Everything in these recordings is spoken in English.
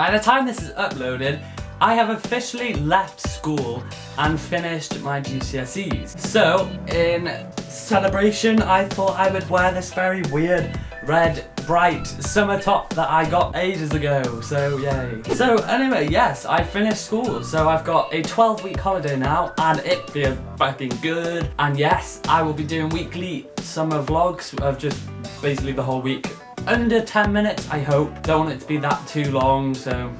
By the time this is uploaded, I have officially left school and finished my GCSEs. So, in celebration, I thought I would wear this very weird red bright summer top that I got ages ago, so yay. So anyway, yes, I finished school, so I've got a 12-week holiday now and it feels fucking good. And yes, I will be doing weekly summer vlogs of just basically the whole week. Under 10 minutes, I hope. Don't want it to be that too long, so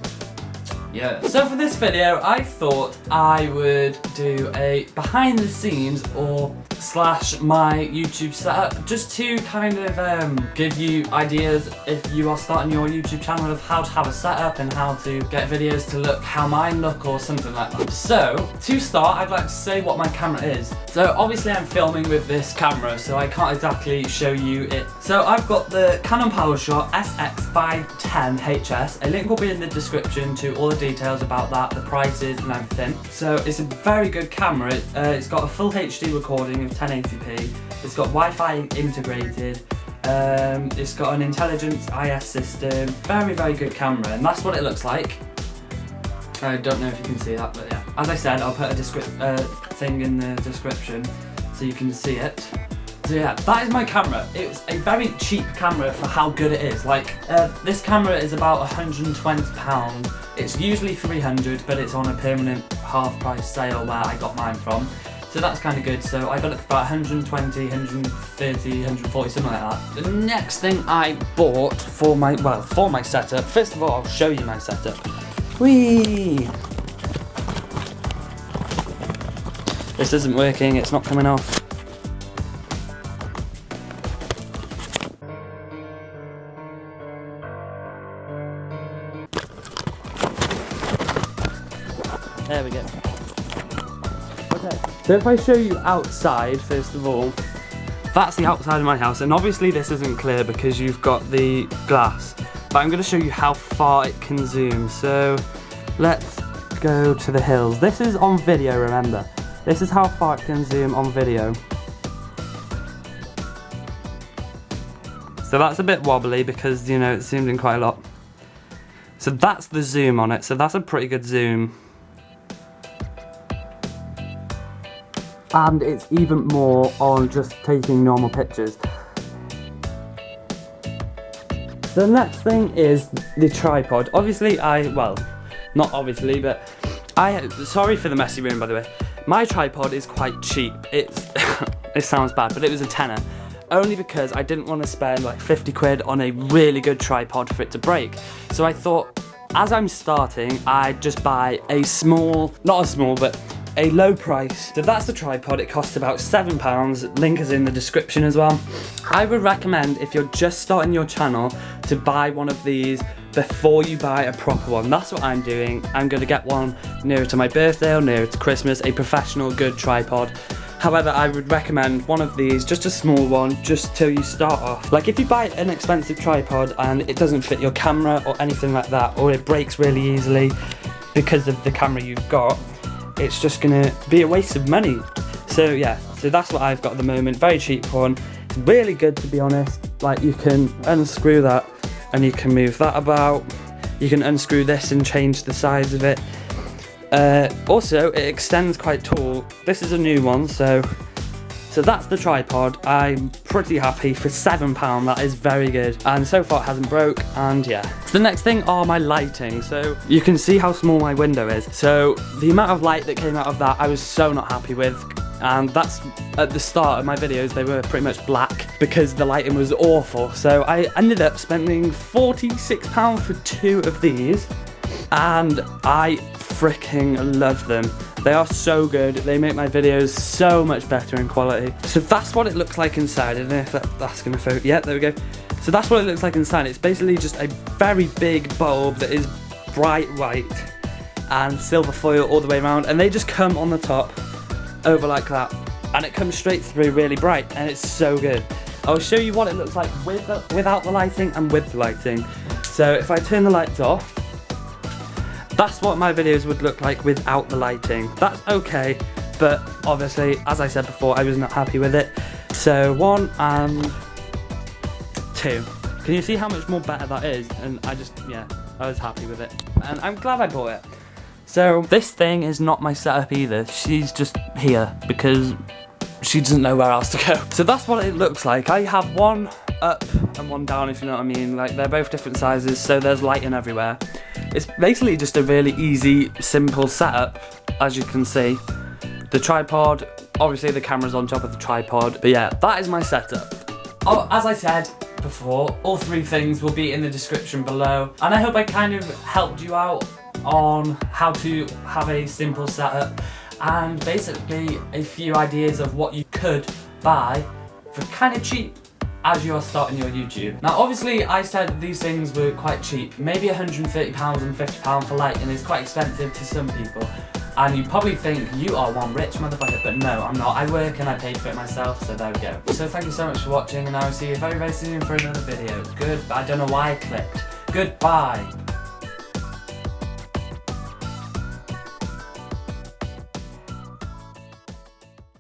yeah. So for this video, I thought I would do a behind the scenes or slash my YouTube setup, just to kind of give you ideas if you are starting your YouTube channel of how to have a setup and how to get videos to look how mine look or something like that. So to start, I'd like to say what my camera is. So obviously I'm filming with this camera, so I can't exactly show you it. So I've got the Canon PowerShot SX510HS. A link will be in the description to all the details about that, the prices and everything. So it's a very good camera. It's got a full HD recording of 1080p. It's got Wi-Fi integrated. It's got an intelligent IS system. Very, very good camera, and that's what it looks like. I don't know if you can see that, but yeah. As I said, I'll put a thing in the description so you can see it. So yeah, that is my camera. It's a very cheap camera for how good it is. Like, this camera is about £120. It's usually 300, but it's on a permanent half price sale where I got mine from. So that's kind of good. So I got it for about 120, 130, 140, something like that. The next thing I bought for my setup, first of all, I'll show you my setup. Whee! This isn't working, it's not coming off. There we go. Okay, so if I show you outside, first of all, that's the outside of my house, and obviously this isn't clear because you've got the glass, but I'm going to show you how far it can zoom. So let's go to the hills. This is on video, remember. This is how far it can zoom on video. So that's a bit wobbly because, you know, it's zoomed in quite a lot. So that's the zoom on it, so that's a pretty good zoom. And it's even more on just taking normal pictures. The next thing is the tripod. Obviously not obviously, but sorry for the messy room, by the way. My tripod is quite cheap. It sounds bad, but it was a tenner. Only because I didn't want to spend like 50 quid on a really good tripod for it to break. So I thought, as I'm starting, I'd just buy a low price. So that's the tripod. It costs about £7. Link is in the description as well. I would recommend, if you're just starting your channel, to buy one of these before you buy a proper one. That's what I'm doing. I'm going to get one nearer to my birthday or nearer to Christmas, a professional good tripod. However, I would recommend one of these, just a small one, just till you start off. Like if you buy an expensive tripod and it doesn't fit your camera or anything like that, or it breaks really easily because of the camera you've got, it's just gonna be a waste of money. So yeah, so that's what I've got at the moment. Very cheap one. It's really good, to be honest. Like, you can unscrew that and you can move that about. You can unscrew this and change the size of it. Also, it extends quite tall. This is a new one, so that's the tripod. I'm pretty happy for £7. That is very good, and so far it hasn't broke. And yeah, the next thing are my lighting. So you can see how small my window is. So the amount of light that came out of that, I was so not happy with. And that's at the start of my videos, they were pretty much black because the lighting was awful. So I ended up spending £46 for 2 of these, and I freaking love them. They are so good. They make my videos so much better in quality. So that's what it looks like inside. I don't know if that's gonna focus. Yeah, there we go. So that's what it looks like inside. It's basically just a very big bulb that is bright white and silver foil all the way around, and they just come on the top over like that, and it comes straight through really bright, and it's so good. I'll show you what it looks like without the lighting and with the lighting. So if I turn the lights off, that's what my videos would look like without the lighting. That's okay, but obviously, as I said before, I was not happy with it. So 1 and 2. Can you see how much more better that is? And I was happy with it. and I'm glad I bought it. So this thing is not my setup either. She's just here because she doesn't know where else to go. So that's what it looks like. I have one up and one down, if you know what I mean. Like, they're both different sizes, so there's lighting everywhere. It's basically just a really easy, simple setup, as you can see. The tripod, obviously the camera's on top of the tripod, but yeah, that is my setup. Oh, as I said before, all three things will be in the description below, and I hope I kind of helped you out on how to have a simple setup and basically a few ideas of what you could buy for kind of cheap as you're starting your YouTube. Now obviously I said these things were quite cheap, maybe £130 and £50 for lighting is quite expensive to some people, and you probably think you are one rich motherfucker, but no, I'm not. I work and I paid for it myself, so there we go. So thank you so much for watching, and I will see you very, very soon for another video. I don't know why I clicked. Goodbye.